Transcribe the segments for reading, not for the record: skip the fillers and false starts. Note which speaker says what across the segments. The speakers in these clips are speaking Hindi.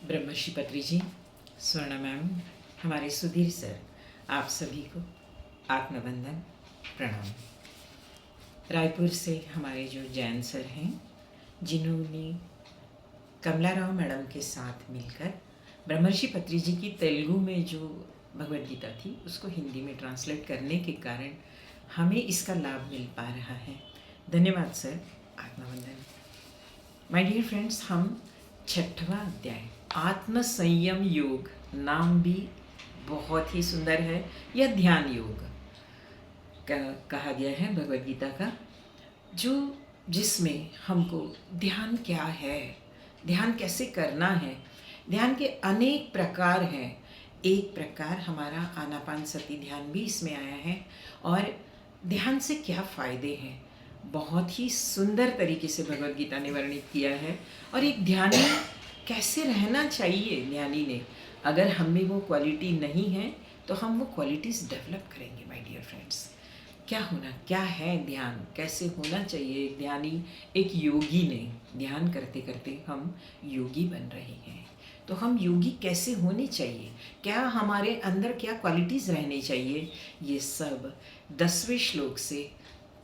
Speaker 1: ब्रह्मश्री पत्री जी, स्वर्ण मैम, हमारे सुधीर सर, आप सभी को आत्मबंधन प्रणाम। रायपुर से हमारे जो जैन सर हैं, जिन्होंने कमला राव मैडम के साथ मिलकर ब्रह्मश्री पत्री जी की तेलुगु में जो भगवद गीता थी उसको हिंदी में ट्रांसलेट करने के कारण हमें इसका लाभ मिल पा रहा है। धन्यवाद सर। आत्मबंधन। माय डियर फ्रेंड्स, हम 6वां अध्याय आत्म संयम योग, नाम भी बहुत ही सुंदर है। यह ध्यान योग कहा गया है भगवद गीता का, जो जिसमें हमको ध्यान क्या है, ध्यान कैसे करना है, ध्यान के अनेक प्रकार हैं। एक प्रकार हमारा आनापान सती ध्यान भी इसमें आया है, और ध्यान से क्या फ़ायदे हैं बहुत ही सुंदर तरीके से भगवद गीता ने वर्णित किया है। और एक ध्यानी कैसे रहना चाहिए, ध्यानी ने अगर हम में वो क्वालिटी नहीं है तो हम वो क्वालिटीज़ डेवलप करेंगे। माय डियर फ्रेंड्स, क्या है ध्यान, कैसे होना चाहिए एक ध्यानी, एक योगी ने। ध्यान करते करते हम योगी बन रहे हैं, तो हम योगी कैसे होने चाहिए, क्या हमारे अंदर क्या क्वालिटीज़ रहनी चाहिए, ये सब 10वें श्लोक से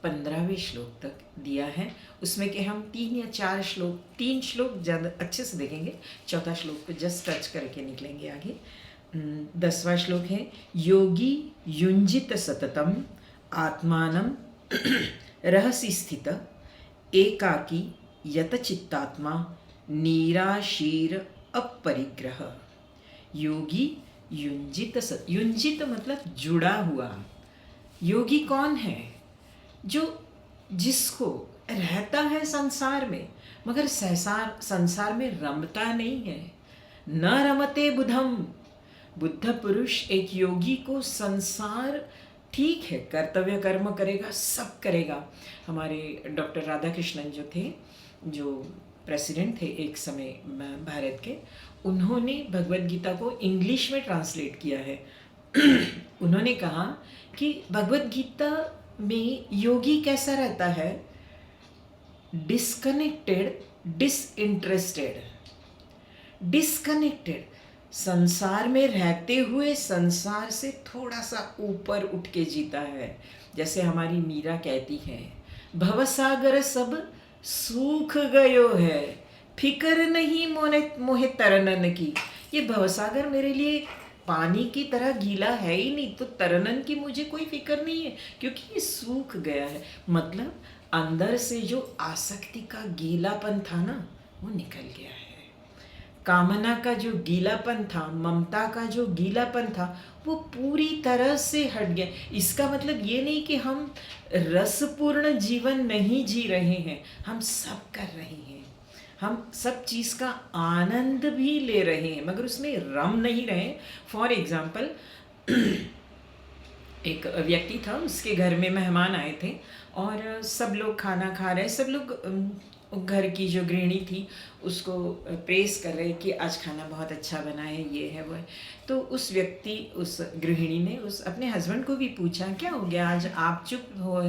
Speaker 1: 15वें श्लोक तक दिया है। उसमें कि हम 3 या 4 श्लोक, 3 श्लोक ज़्यादा अच्छे से देखेंगे, 4था श्लोक को जस्ट टच करके निकलेंगे आगे। 10वां श्लोक है, योगी युंजित सततम आत्मानं रहसि स्थित एकाकी यत चित्तात्मा निराशीर अपरिग्रह। योगी युंजित मतलब जुड़ा हुआ। योगी कौन है? जो जिसको रहता है संसार में, मगर संसार में रमता नहीं है। न रमते बुधम। बुद्ध पुरुष एक योगी को संसार ठीक है, कर्तव्य कर्म करेगा, सब करेगा। हमारे डॉक्टर राधा कृष्णन जो थे, जो प्रेसिडेंट थे एक समय भारत के, उन्होंने भगवद गीता को इंग्लिश में ट्रांसलेट किया है। उन्होंने कहा कि भगवद गीता में योगी कैसा रहता है? Disconnected, disinterested. डिस्कनेक्टेड, संसार में रहते हुए संसार से थोड़ा सा ऊपर उठ के जीता है। जैसे हमारी मीरा कहती है, भवसागर सब सूख गयो है, फिकर नहीं मोहे तरनन की। ये भवसागर मेरे लिए पानी की तरह गीला है ही नहीं, तो तरनन की मुझे कोई फिक्र नहीं है, क्योंकि ये सूख गया है। मतलब अंदर से जो आसक्ति का गीलापन था ना, वो निकल गया है। कामना का जो गीलापन था, ममता का जो गीलापन था, वो पूरी तरह से हट गया। इसका मतलब ये नहीं कि हम रसपूर्ण जीवन नहीं जी रहे हैं, हम सब कर रहे हैं, हम सब चीज़ का आनंद भी ले रहे हैं, मगर उसमें रम नहीं रहे। फॉर एग्जाम्पल, एक व्यक्ति था, उसके घर में मेहमान आए थे और सब लोग खाना खा रहे, सब लोग घर की जो गृहिणी थी उसको प्रेस कर रहे कि आज खाना बहुत अच्छा बना है, ये है वो है। तो उस व्यक्ति, उस गृहिणी ने उस अपने हस्बैंड को भी पूछा, क्या हो गया आज आप चुप हो,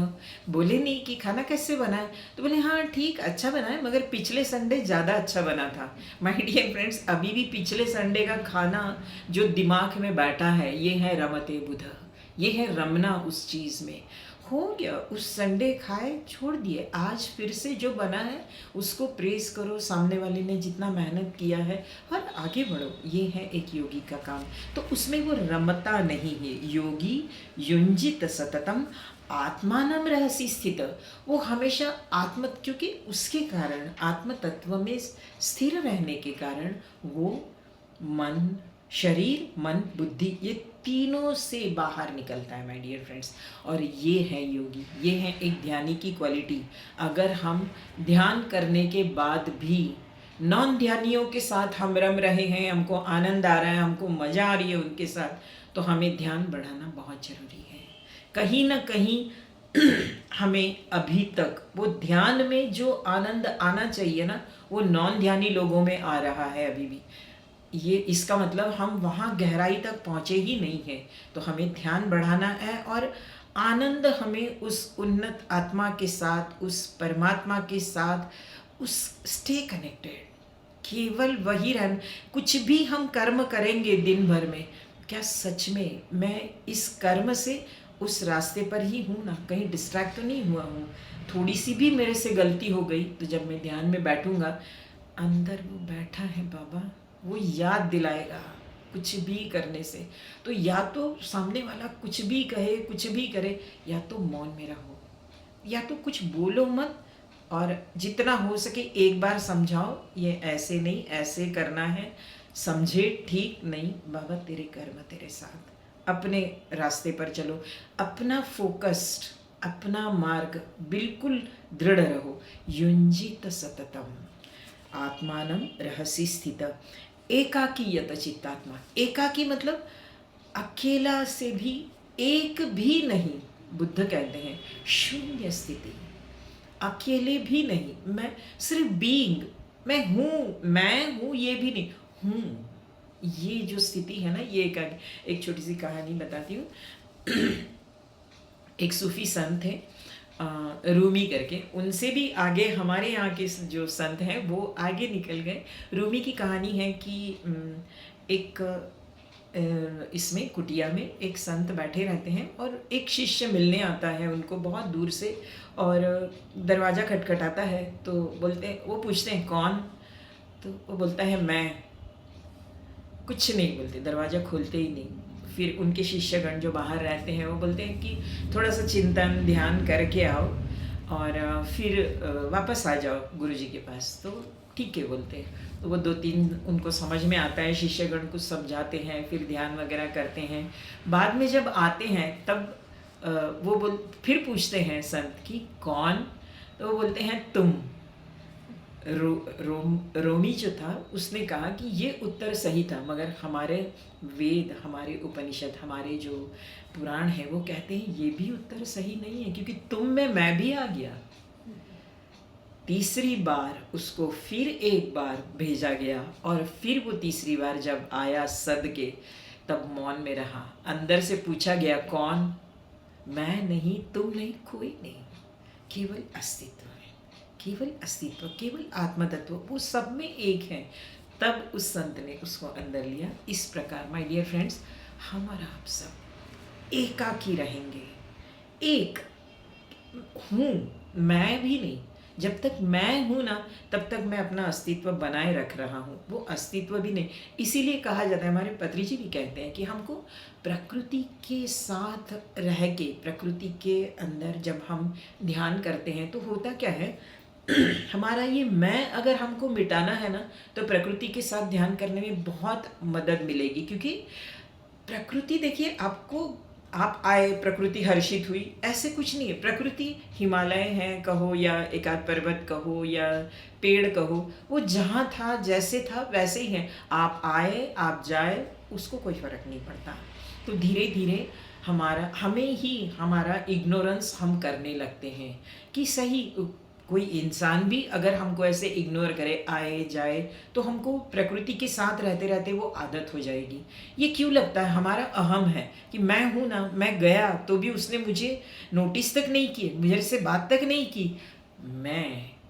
Speaker 1: बोले नहीं कि खाना कैसे बना है? तो बोले हाँ ठीक, अच्छा बना है, मगर पिछले संडे ज़्यादा अच्छा बना था। माय डियर फ्रेंड्स, अभी भी पिछले संडे का खाना जो दिमाग में बैठा है, ये है रमते बुध, ये है रमना उस चीज़ में। हो गया, उस संडे खाए छोड़ दिए, आज फिर से जो बना है उसको प्रेस करो, सामने वाले ने जितना मेहनत किया है, और आगे बढ़ो। ये है एक योगी का काम। तो उसमें वो रमता नहीं है। योगी युंजित सततम आत्मानम रहसि स्थित, वो हमेशा क्योंकि उसके कारण, आत्म तत्व में स्थिर रहने के कारण, वो मन, शरीर, मन, बुद्धि, ये तीनों से बाहर निकलता है। माय डियर फ्रेंड्स, और ये है योगी, ये है एक ध्यानी की क्वालिटी। अगर हम ध्यान करने के बाद भी नॉन ध्यानियों के साथ हम रम रहे हैं, हमको आनंद आ रहा है, हमको मज़ा आ रही है उनके साथ, तो हमें ध्यान बढ़ाना बहुत ज़रूरी है। कहीं ना कहीं हमें अभी तक वो ध्यान में जो आनंद आना चाहिए ना, वो नॉन ध्यानी लोगों में आ रहा है अभी भी। ये इसका मतलब हम वहाँ गहराई तक पहुँचे ही नहीं हैं। तो हमें ध्यान बढ़ाना है, और आनंद हमें उस उन्नत आत्मा के साथ, उस परमात्मा के साथ, उस स्टे कनेक्टेड, केवल वही रहना। कुछ भी हम कर्म करेंगे दिन भर में, क्या सच में मैं इस कर्म से उस रास्ते पर ही हूँ ना, कहीं डिस्ट्रैक्ट तो नहीं हुआ हूँ? थोड़ी सी भी मेरे से गलती हो गई तो जब मैं ध्यान में बैठूंगा, अंदर वो बैठा है बाबा, वो याद दिलाएगा कुछ भी करने से। तो या तो सामने वाला कुछ भी कहे, कुछ भी करे, या तो मौन में रहो, या तो कुछ बोलो मत, और जितना हो सके एक बार समझाओ, ये ऐसे नहीं ऐसे करना है, समझे ठीक नहीं, बाबा तेरे कर्म तेरे साथ, अपने रास्ते पर चलो, अपना फोकस्ड, अपना मार्ग बिल्कुल दृढ़ रहो। युंजित सततम आत्मानम रहसि स्थित एकाकी यत चित्तात्मा। एकाकी मतलब अकेला से भी एक भी नहीं, बुद्ध कहते हैं शून्य स्थिति, अकेले भी नहीं, मैं सिर्फ बीइंग, मैं हूँ ये भी नहीं हूँ, ये जो स्थिति है ना, ये एक छोटी सी कहानी बताती हूँ। एक सूफी संत थे रूमी करके, उनसे भी आगे हमारे यहाँ के जो संत हैं वो आगे निकल गए। रूमी की कहानी है कि एक इसमें कुटिया में एक संत बैठे रहते हैं और एक शिष्य मिलने आता है उनको बहुत दूर से, और दरवाज़ा खटखटाता है। तो वो पूछते हैं कौन? तो वो बोलता है मैं। कुछ नहीं बोलते, दरवाज़ा खोलते ही नहीं। फिर उनके शिष्यगण जो बाहर रहते हैं वो बोलते हैं कि थोड़ा सा चिंतन ध्यान करके आओ और फिर वापस आ जाओ गुरुजी के पास। तो ठीक है बोलते हैं। तो वो 2-3 उनको समझ में आता है, शिष्यगण कुछ समझाते हैं, फिर ध्यान वगैरह करते हैं। बाद में जब आते हैं तब वो फिर पूछते हैं संत कि कौन? तो वो बोलते हैं तुम। रोमी जो था उसने कहा कि ये उत्तर सही था, मगर हमारे वेद, हमारे उपनिषद, हमारे जो पुराण है वो कहते हैं ये भी उत्तर सही नहीं है, क्योंकि तुम में मैं भी आ गया। तीसरी बार उसको फिर एक बार भेजा गया, और फिर वो तीसरी बार जब आया सद के, तब मौन में रहा। अंदर से पूछा गया कौन? मैं नहीं, तुम नहीं, कोई नहीं, केवल अस्तित्व है, केवल अस्तित्व, केवल आत्मतत्व, वो सब में एक है। तब उस संत ने उसको अंदर लिया। इस प्रकार माय डियर फ्रेंड्स, हमारा आप सब एकाकी रहेंगे। एक हूँ, मैं भी नहीं। जब तक मैं हूँ ना, तब तक मैं अपना अस्तित्व बनाए रख रहा हूँ, वो अस्तित्व भी नहीं। इसीलिए कहा जाता है, हमारे पत्री जी भी कहते हैं कि हमको प्रकृति के साथ रह के, प्रकृति के अंदर जब हम ध्यान करते हैं तो होता क्या है, हमारा ये मैं अगर हमको मिटाना है ना, तो प्रकृति के साथ ध्यान करने में बहुत मदद मिलेगी। क्योंकि प्रकृति, देखिए, आप आए, प्रकृति हर्षित हुई, ऐसे कुछ नहीं है। प्रकृति हिमालय है कहो, या एक आध पर्वत कहो, या पेड़ कहो, वो जहाँ था जैसे था वैसे ही है। आप आए, आप जाए, उसको कोई फर्क नहीं पड़ता। तो धीरे धीरे हमारा इग्नोरेंस हम करने लगते हैं कि सही, कोई इंसान भी अगर हमको ऐसे इग्नोर करे, आए जाए, तो हमको प्रकृति के साथ रहते रहते वो आदत हो जाएगी। ये क्यों लगता है? हमारा अहम है कि मैं हूँ ना, मैं गया तो भी उसने मुझे नोटिस तक नहीं किए, मेरे से बात तक नहीं की।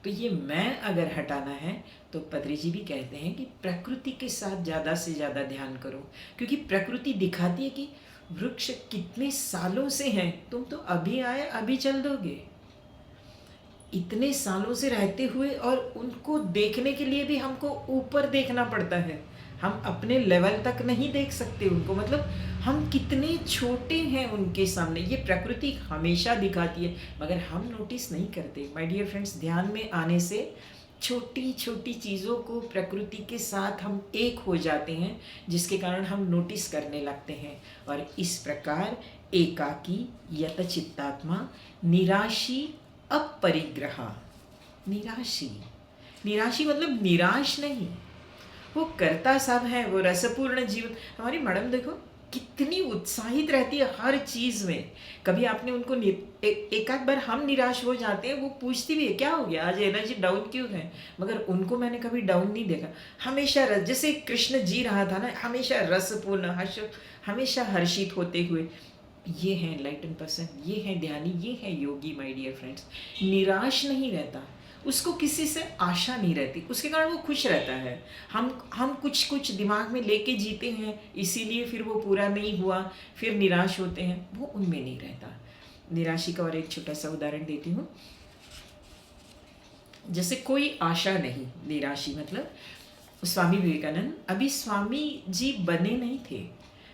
Speaker 1: तो ये मैं अगर हटाना है, तो पत्री जी भी कहते हैं कि प्रकृति के साथ ज़्यादा से ज़्यादा ध्यान करो। क्योंकि प्रकृति दिखाती है कि वृक्ष कितने सालों से हैं, तुम तो अभी आए अभी चल दोगे। इतने सालों से रहते हुए, और उनको देखने के लिए भी हमको ऊपर देखना पड़ता है, हम अपने लेवल तक नहीं देख सकते उनको। मतलब हम कितने छोटे हैं उनके सामने, ये प्रकृति हमेशा दिखाती है, मगर हम नोटिस नहीं करते। माय डियर फ्रेंड्स, ध्यान में आने से छोटी छोटी चीज़ों को प्रकृति के साथ हम एक हो जाते हैं, जिसके कारण हम नोटिस करने लगते हैं। और इस प्रकार एकाकी यत चित्तात्मा निराशी अपरिग्रहा। निराशी मतलब निराश नहीं, वो करता सब है, वो रसपूर्ण जीवन। हमारी मैडम देखो कितनी उत्साहित रहती है हर चीज़ में। कभी आपने उनको एक आध बार हम निराश हो जाते हैं, वो पूछती भी है क्या हो गया, आज एनर्जी डाउन क्यों है, मगर उनको मैंने कभी डाउन नहीं देखा। हमेशा जैसे कृष्ण जी रहा था ना, हमेशा रसपूर्ण, हमेशा हर्षित होते हुए। ये है एनलाइटन पर्सन, ये है ध्यानी, ये है योगी। माय डियर फ्रेंड्स, निराश नहीं रहता, उसको किसी से आशा नहीं रहती, उसके कारण वो खुश रहता है। हम कुछ कुछ दिमाग में लेके जीते हैं, इसीलिए फिर वो पूरा नहीं हुआ, फिर निराश होते हैं, वो उनमें नहीं रहता। निराशी का और एक छोटा सा उदाहरण देती हूँ। जैसे कोई आशा नहीं, निराशी मतलब स्वामी विवेकानंद अभी स्वामी जी बने नहीं थे,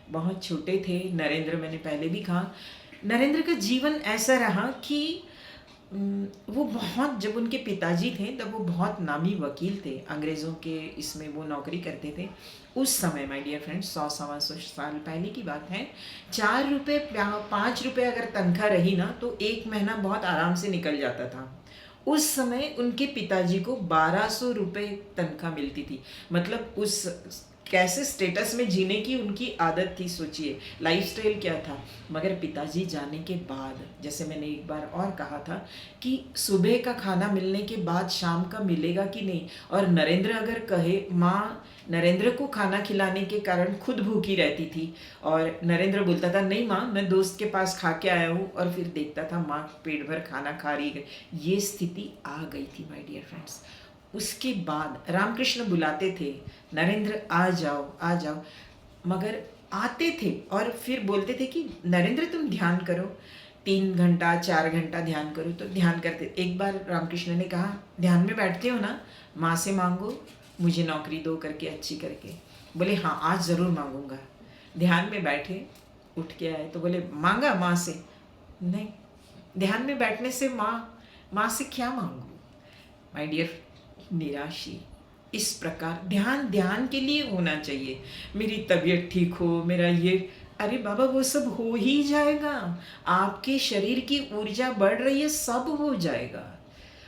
Speaker 1: बहुत छोटे थे। नरेंद्र, मैंने पहले भी कहा, नरेंद्र का जीवन ऐसा रहा कि वो बहुत, जब उनके पिताजी थे तब वो बहुत नामी वकील थे, अंग्रेज़ों के इसमें वो नौकरी करते थे। उस समय माय डियर फ्रेंड्स, 100-125 साल पहले की बात है, 4 रुपये 5 रुपये अगर तनख्वाह रही ना तो एक महीना बहुत आराम से निकल जाता था। उस समय उनके पिताजी को 1200 रुपये तनख्वाह मिलती थी। मतलब उस कैसे स्टेटस में जीने की उनकी आदत थी, सोचिए लाइफस्टाइल क्या था। मगर पिताजी जाने के बाद, जैसे मैंने एक बार और कहा था कि सुबह का खाना मिलने के बाद शाम का मिलेगा कि नहीं, और नरेंद्र अगर कहे, माँ नरेंद्र को खाना खिलाने के कारण खुद भूखी रहती थी, और नरेंद्र बोलता था नहीं माँ मैं दोस्त के पास खा के आया हूँ, और फिर देखता था माँ पेट भर खाना खा रही है। ये स्थिति आ गई थी माय डियर फ्रेंड्स। उसके बाद रामकृष्ण बुलाते थे, नरेंद्र आ जाओ आ जाओ, मगर आते थे और फिर बोलते थे कि नरेंद्र तुम ध्यान करो, 3 घंटा 4 घंटा ध्यान करो, तो ध्यान करते। एक बार रामकृष्ण ने कहा, ध्यान में बैठते हो ना, माँ से मांगो मुझे नौकरी दो करके, अच्छी करके। बोले हाँ आज ज़रूर मांगूंगा। ध्यान में बैठे, उठ के आए तो बोले मांगा माँ से? नहीं, ध्यान में बैठने से माँ से क्या मांगू? माय डियर, निराशी इस प्रकार ध्यान के लिए होना चाहिए। मेरी तबीयत ठीक हो, मेरा ये, अरे बाबा वो सब हो ही जाएगा। आपके शरीर की ऊर्जा बढ़ रही है, सब हो जाएगा।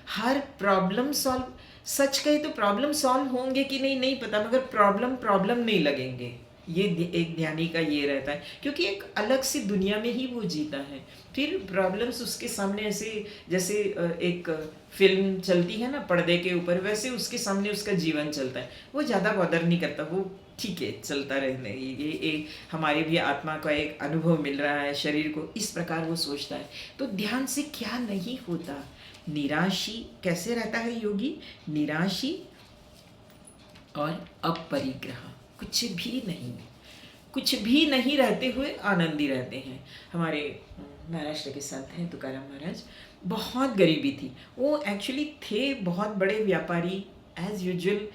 Speaker 1: हर प्रॉब्लम सॉल्व, सच कहे तो प्रॉब्लम सॉल्व होंगे कि नहीं नहीं पता, मगर प्रॉब्लम नहीं लगेंगे। ये एक ध्यानी का ये रहता है, क्योंकि एक अलग सी दुनिया में ही वो जीता है। फिर प्रॉब्लम्स उसके सामने ऐसे, जैसे एक फिल्म चलती है ना पर्दे के ऊपर, वैसे उसके सामने उसका जीवन चलता है। वो ज़्यादा बॉदर नहीं करता, वो ठीक है चलता रहने, ये एक हमारी भी आत्मा का एक अनुभव मिल रहा है शरीर को, इस प्रकार वो सोचता है। तो ध्यान से क्या नहीं होता। निराशी कैसे रहता है योगी? निराशी और अपरिग्रह, कुछ भी नहीं रहते हुए आनंदी रहते हैं। हमारे महाराष्ट्र के संत हैं तुकाराम महाराज, बहुत गरीबी थी, वो एक्चुअली थे बहुत बड़े व्यापारी। एज यूजुअल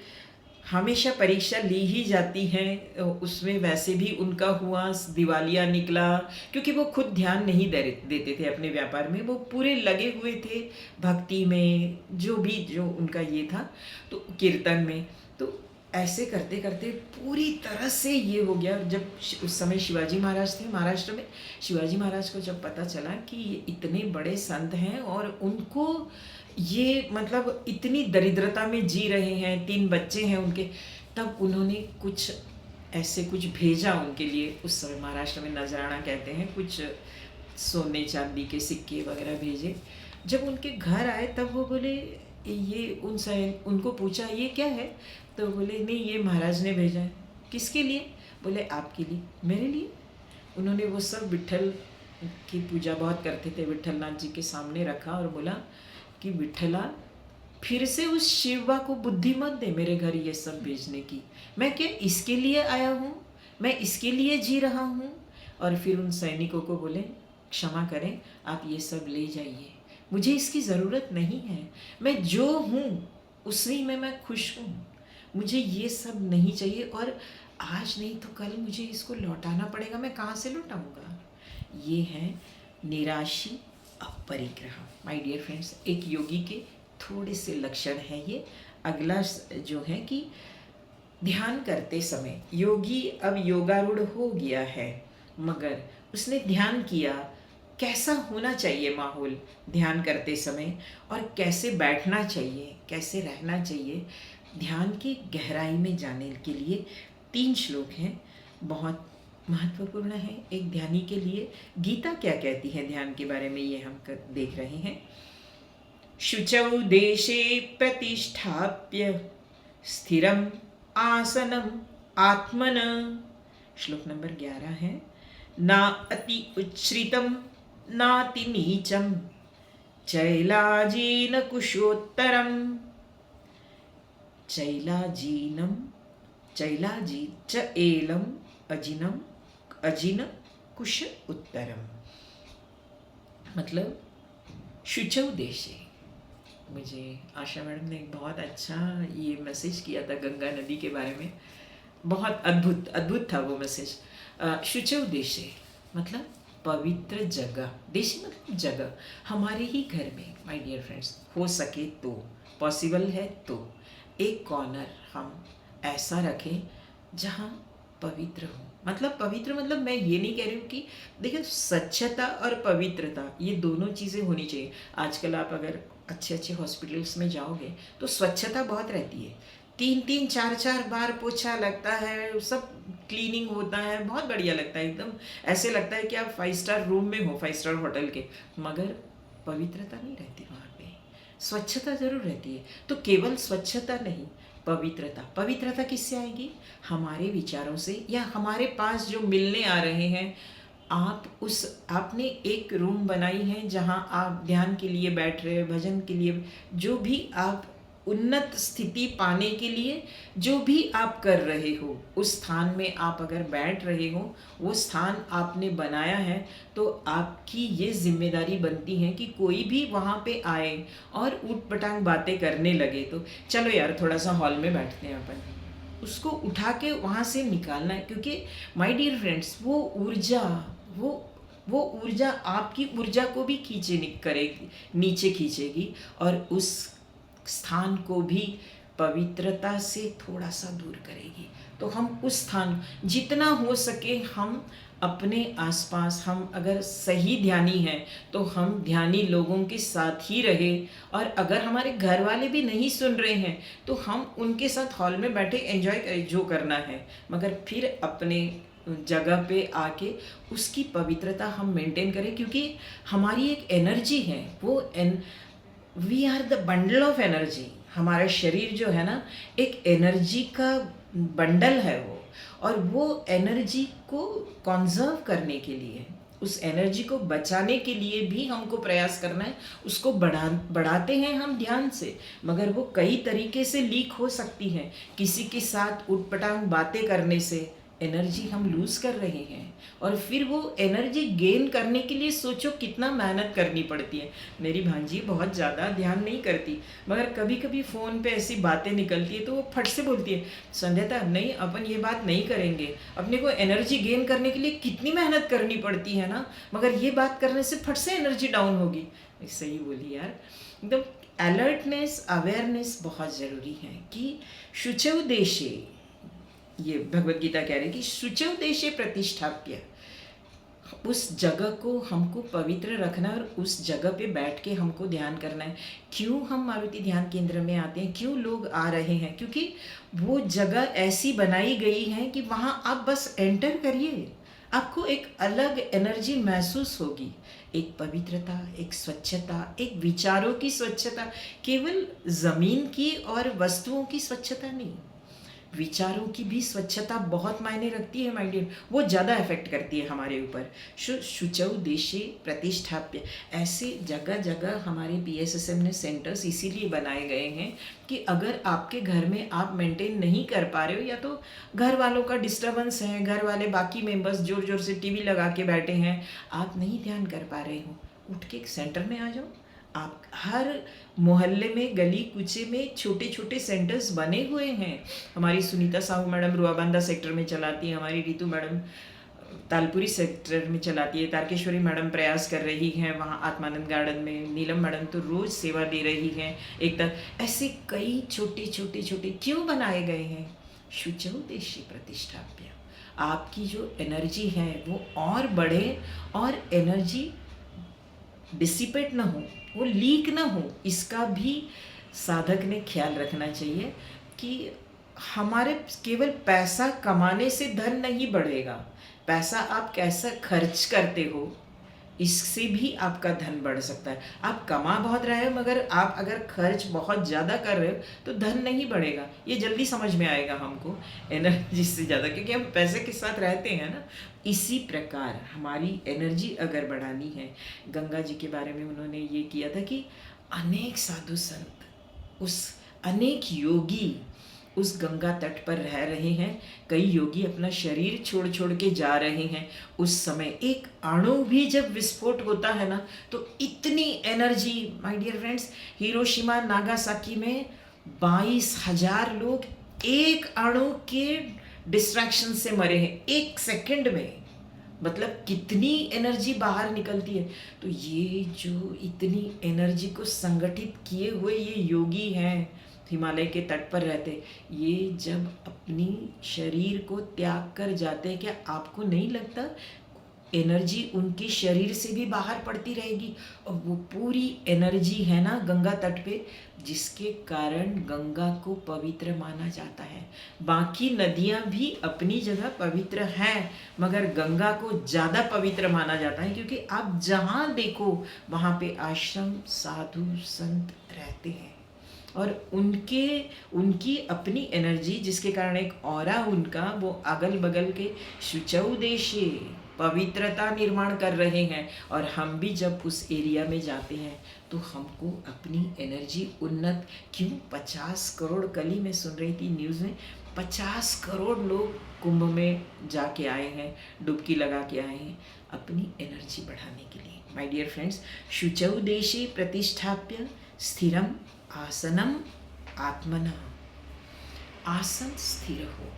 Speaker 1: हमेशा परीक्षा ली ही जाती है, उसमें वैसे भी उनका हुआ, दिवालिया निकला, क्योंकि वो खुद ध्यान नहीं देते थे अपने व्यापार में, वो पूरे लगे हुए थे भक्ति में, जो उनका ये था, तो कीर्तन में। तो ऐसे करते करते पूरी तरह से ये हो गया। जब उस समय शिवाजी महाराज थे महाराष्ट्र में, शिवाजी महाराज को जब पता चला कि ये इतने बड़े संत हैं और उनको ये मतलब इतनी दरिद्रता में जी रहे हैं, 3 बच्चे हैं उनके, तब उन्होंने कुछ भेजा उनके लिए। उस समय महाराष्ट्र में नजराना कहते हैं, कुछ सोने चांदी के सिक्के वगैरह भेजे। जब उनके घर आए तब वो बोले, ये उनको पूछा ये क्या है, तो बोले नहीं ये महाराज ने भेजा है। किसके लिए? बोले आपके लिए। मेरे लिए? उन्होंने वो सब विट्ठल की पूजा बहुत करते थे, विट्ठलनाथ जी के सामने रखा और बोला कि विट्ठला फिर से उस शिवा को बुद्धि मत दे मेरे घर ये सब भेजने की। मैं क्या इसके लिए आया हूँ? मैं इसके लिए जी रहा हूँ? और फिर उन सैनिकों को बोले क्षमा करें, आप ये सब ले जाइए, मुझे इसकी ज़रूरत नहीं है, मैं जो हूँ उसी में मैं खुश हूँ, मुझे ये सब नहीं चाहिए, और आज नहीं तो कल मुझे इसको लौटाना पड़ेगा, मैं कहाँ से लौटाऊँगा? ये है निराशी अपरिग्रह। माय डियर फ्रेंड्स, एक योगी के थोड़े से लक्षण हैं ये। अगला जो है कि ध्यान करते समय, योगी अब योगारूढ़ हो गया है, मगर उसने ध्यान किया, कैसा होना चाहिए माहौल ध्यान करते समय, और कैसे बैठना चाहिए, कैसे रहना चाहिए। ध्यान की गहराई में जाने के लिए 3 श्लोक हैं, बहुत महत्वपूर्ण है एक ध्यानी के लिए। गीता क्या कहती है ध्यान के बारे में, ये हम देख रहे हैं। शुचौ देशे प्रतिष्ठाप्य स्थिरम आसनम आत्मन। श्लोक नंबर 11 है, ना अति उच्छ्रितम नाति नीचम चैलाजीन कुशोत्तरम, चैलाजीनम, चैलाजी च एलम अजिनम, अजिन कुश उत्तरम, मतलब शुचौ देशे। मुझे आशा मैडम ने एक बहुत अच्छा ये मैसेज किया था गंगा नदी के बारे में, बहुत अद्भुत अद्भुत था वो मैसेज। शुचौ देशे मतलब पवित्र जगह, देश मतलब जगह, हमारे ही घर में माय डियर फ्रेंड्स, हो सके तो, पॉसिबल है तो एक कॉर्नर हम ऐसा रखें जहाँ पवित्र हो। मतलब पवित्र मतलब मैं ये नहीं कह रही हूँ कि देखिए स्वच्छता और पवित्रता ये दोनों चीज़ें होनी चाहिए। आजकल आप अगर अच्छे अच्छे हॉस्पिटल्स में जाओगे तो स्वच्छता बहुत रहती है, 3-3 4-4 बार पोछा लगता है, सब क्लीनिंग होता है, बहुत बढ़िया लगता है, एकदम ऐसे लगता है कि आप 5 स्टार रूम में हो, 5 स्टार होटल के, मगर पवित्रता नहीं रहती वहाँ पे। स्वच्छता ज़रूर रहती है, तो केवल स्वच्छता नहीं, पवित्रता। पवित्रता किससे आएगी? हमारे विचारों से, या हमारे पास जो मिलने आ रहे हैं। आपने एक रूम बनाई है जहाँ आप ध्यान के लिए बैठ रहे हैं, भजन के लिए, जो भी आप उन्नत स्थिति पाने के लिए जो भी आप कर रहे हो, उस स्थान में आप अगर बैठ रहे हो, वो स्थान आपने बनाया है, तो आपकी ये जिम्मेदारी बनती है कि कोई भी वहाँ पे आए और ऊट पटांग बातें करने लगे तो चलो यार थोड़ा सा हॉल में बैठते हैं अपन, उसको उठा के वहाँ से निकालना है। क्योंकि माय डियर फ्रेंड्स, वो ऊर्जा, वो ऊर्जा आपकी ऊर्जा को भी करेगी, नीचे खींचेगी, और उस स्थान को भी पवित्रता से थोड़ा सा दूर करेगी। तो हम उस स्थान, जितना हो सके हम अपने आसपास, हम अगर सही ध्यानी हैं तो हम ध्यानी लोगों के साथ ही रहे, और अगर हमारे घर वाले भी नहीं सुन रहे हैं तो हम उनके साथ हॉल में बैठे एंजॉय करें जो करना है, मगर फिर अपने जगह पे आके उसकी पवित्रता हम मेंटेन करें। क्योंकि हमारी एक एनर्जी है, वो we are the bundle of energy. हमारा शरीर जो है ना, एक एनर्जी का बंडल है वो, और वो एनर्जी को कॉन्जर्व करने के लिए, उस एनर्जी को बचाने के लिए भी हमको प्रयास करना है। उसको बढ़ाते हैं हम ध्यान से, मगर वो कई तरीके से लीक हो सकती है। किसी के साथ उटपटांग बातें करने से एनर्जी हम लूज़ कर रहे हैं, और फिर वो एनर्जी गेन करने के लिए सोचो कितना मेहनत करनी पड़ती है। मेरी भांजी बहुत ज़्यादा ध्यान नहीं करती, मगर कभी कभी फ़ोन पे ऐसी बातें निकलती है तो वो फट से बोलती है, संध्याता नहीं अपन ये बात नहीं करेंगे, अपने को एनर्जी गेन करने के लिए कितनी मेहनत करनी पड़ती है ना, मगर ये बात करने से फट से एनर्जी डाउन होगी। सही बोली यार, एकदम अलर्टनेस, अवेयरनेस बहुत ज़रूरी है कि शुचौ देशे, ये भगवत गीता कह रही है कि शुचौ देशे प्रतिष्ठाप्य, उस जगह को हमको पवित्र रखना है, और उस जगह पे बैठ के हमको ध्यान करना है। क्यों हम मारुति ध्यान केंद्र में आते हैं, क्यों लोग आ रहे हैं? क्योंकि वो जगह ऐसी बनाई गई है कि वहाँ आप बस एंटर करिए, आपको एक अलग एनर्जी महसूस होगी, एक पवित्रता, एक स्वच्छता, एक विचारों की स्वच्छता, केवल ज़मीन की और वस्तुओं की स्वच्छता नहीं, विचारों की भी स्वच्छता बहुत मायने रखती है माय डियर, वो ज़्यादा इफेक्ट करती है हमारे ऊपर। शुचौ देशे प्रतिष्ठाप्य, ऐसे जगह जगह हमारे PSSM ने सेंटर्स इसीलिए बनाए गए हैं कि अगर आपके घर में आप मेंटेन नहीं कर पा रहे हो, या तो घर वालों का डिस्टर्बेंस है, घर वाले बाकी मेंबर्स जोर जोर से TV लगा के बैठे हैं, आप नहीं ध्यान कर पा रहे हो, उठ के एक सेंटर में आ जाओ। आप हर मोहल्ले में, गली कुचे में छोटे छोटे सेंटर्स बने हुए हैं। हमारी सुनीता साहू मैडम रुआबांदा सेक्टर में चलाती है, हमारी रितु मैडम तालपुरी सेक्टर में चलाती है, तारकेश्वरी मैडम प्रयास कर रही हैं वहाँ आत्मानंद गार्डन में, नीलम मैडम तो रोज़ सेवा दे रही हैं। एक तरह ऐसे कई छोटे छोटे छोटे क्यों बनाए गए हैं? शुचौ देशे प्रतिष्ठाप्य, आपकी जो एनर्जी है वो और बढ़े, और एनर्जी डिसिपेट ना हो, वो लीक ना हो, इसका भी साधक ने ख्याल रखना चाहिए कि हमारे केवल पैसा कमाने से धन नहीं बढ़ेगा। पैसा आप कैसा खर्च करते हो, इससे भी आपका धन बढ़ सकता है। आप कमा बहुत रहे हो मगर आप अगर खर्च बहुत ज़्यादा कर रहे हो तो धन नहीं बढ़ेगा। ये जल्दी समझ में आएगा हमको एनर्जी से ज़्यादा, क्योंकि हम पैसे के साथ रहते हैं ना। इसी प्रकार हमारी एनर्जी अगर बढ़ानी है, गंगा जी के बारे में उन्होंने ये किया था कि अनेक साधु संत, अनेक योगी उस गंगा तट पर रह रहे हैं। कई योगी अपना शरीर छोड़ छोड़ के जा रहे हैं। उस समय एक अणु भी जब विस्फोट होता है ना, तो इतनी energy, my dear friends, Hiroshima Nagasaki में 22,000 लोग एक अणु के डिस्ट्रैक्शन से मरे हैं, एक सेकंड में। मतलब कितनी एनर्जी बाहर निकलती है। तो ये जो इतनी एनर्जी को संगठित किए हुए ये योगी हैं, हिमालय के तट पर रहते, ये जब अपनी शरीर को त्याग कर जाते हैं, क्या आपको नहीं लगता एनर्जी उनके शरीर से भी बाहर पड़ती रहेगी? और वो पूरी एनर्जी है ना गंगा तट पे, जिसके कारण गंगा को पवित्र माना जाता है। बाकी नदियाँ भी अपनी जगह पवित्र हैं, मगर गंगा को ज़्यादा पवित्र माना जाता है, क्योंकि आप जहाँ देखो वहाँ पे आश्रम, साधु संत रहते हैं और उनकी अपनी एनर्जी, जिसके कारण एक ऑरा उनका, वो अगल बगल के शुचौ देशे पवित्रता निर्माण कर रहे हैं। और हम भी जब उस एरिया में जाते हैं तो हमको अपनी एनर्जी उन्नत क्यों, 50 करोड़, कल ही मैं सुन रही थी न्यूज़ में, 50 करोड़ लोग कुंभ में जाके आए हैं, डुबकी लगा के आए हैं अपनी एनर्जी बढ़ाने के लिए। माय डियर फ्रेंड्स, शुचौ देशे प्रतिष्ठाप्य स्थिरम आसनम आत्मना। आसन स्थिर हो,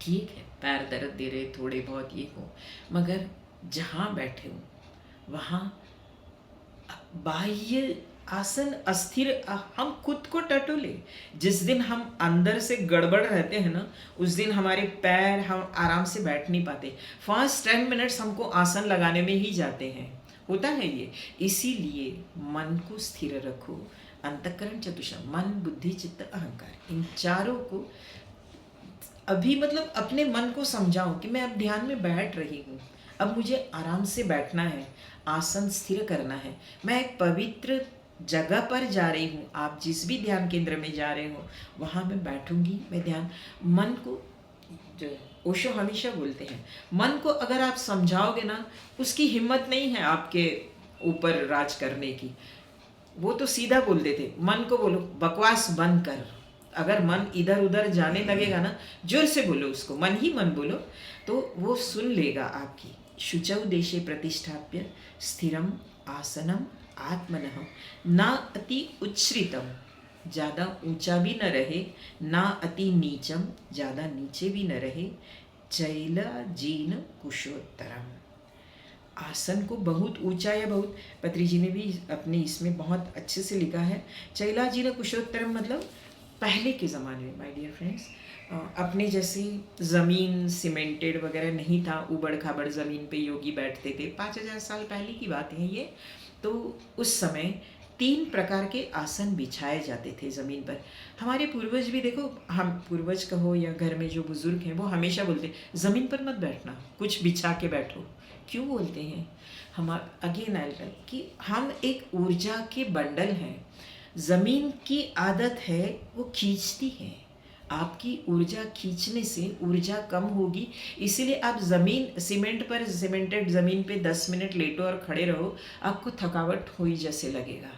Speaker 1: ठीक है, पैर दर्द दे रहे थोड़े बहुत ये हो, मगर जहाँ बैठे हो वहाँ बाह्य आसन अस्थिर, हम खुद को टटोले। जिस दिन हम अंदर से गड़बड़ रहते हैं ना, उस दिन हमारे पैर, हम आराम से बैठ नहीं पाते। फर्स्ट 10 मिनट्स हमको आसन लगाने में ही जाते हैं, होता है ये। इसीलिए मन को स्थिर रखो। अंतःकरण चतुष्टयम्, मन बुद्धि चित्त अहंकार, इन चारों को अभी मतलब अपने मन को समझाओ कि मैं अब ध्यान में बैठ रही हूँ, अब मुझे आराम से बैठना है, आसन स्थिर करना है, मैं एक पवित्र जगह पर जा रही हूँ। आप जिस भी ध्यान केंद्र में जा रहे हो वहाँ मैं बैठूंगी, मैं ध्यान, मन को, जो ओशो हमेशा बोलते हैं, मन को अगर आप समझाओगे ना, उसकी हिम्मत नहीं है आपके ऊपर राज करने की। वो तो सीधा बोल देते, मन को बोलो बकवास बंद कर। अगर मन इधर उधर जाने लगेगा ना, जोर से बोलो उसको, मन ही मन बोलो, तो वो सुन लेगा आपकी। शुचौ देशे प्रतिष्ठाप्य स्थिरम आसनम आत्मनः, ना अति उच्छ्रितम, ज़्यादा ऊंचा भी न रहे, ना अति नीचम, ज़्यादा नीचे भी न रहे, चैलाजीन कुशोत्तरम। आसन को बहुत ऊंचा या बहुत, पत्री जी ने भी अपने इसमें बहुत अच्छे से लिखा है, चैलाजीन कुशोत्तरम मतलब पहले के ज़माने में, माय डियर फ्रेंड्स, अपने जैसे ज़मीन सीमेंटेड वगैरह नहीं था, उबड़ खाबड़ ज़मीन पे योगी बैठते थे, 5000 साल पहले की बात है ये। तो उस समय 3 प्रकार के आसन बिछाए जाते थे ज़मीन पर। हमारे पूर्वज भी देखो, हम पूर्वज कहो या घर में जो बुज़ुर्ग हैं, वो हमेशा बोलते ज़मीन पर मत बैठना, कुछ बिछा के बैठो। क्यों बोलते हैं? हम अगेन आई टेल कि हम एक ऊर्जा के बंडल हैं। ज़मीन की आदत है वो खींचती है, आपकी ऊर्जा खींचने से ऊर्जा कम होगी। इसीलिए आप ज़मीन, सीमेंट पर, सीमेंटेड ज़मीन पे 10 मिनट लेटो और खड़े रहो, आपको थकावट हुई जैसे लगेगा,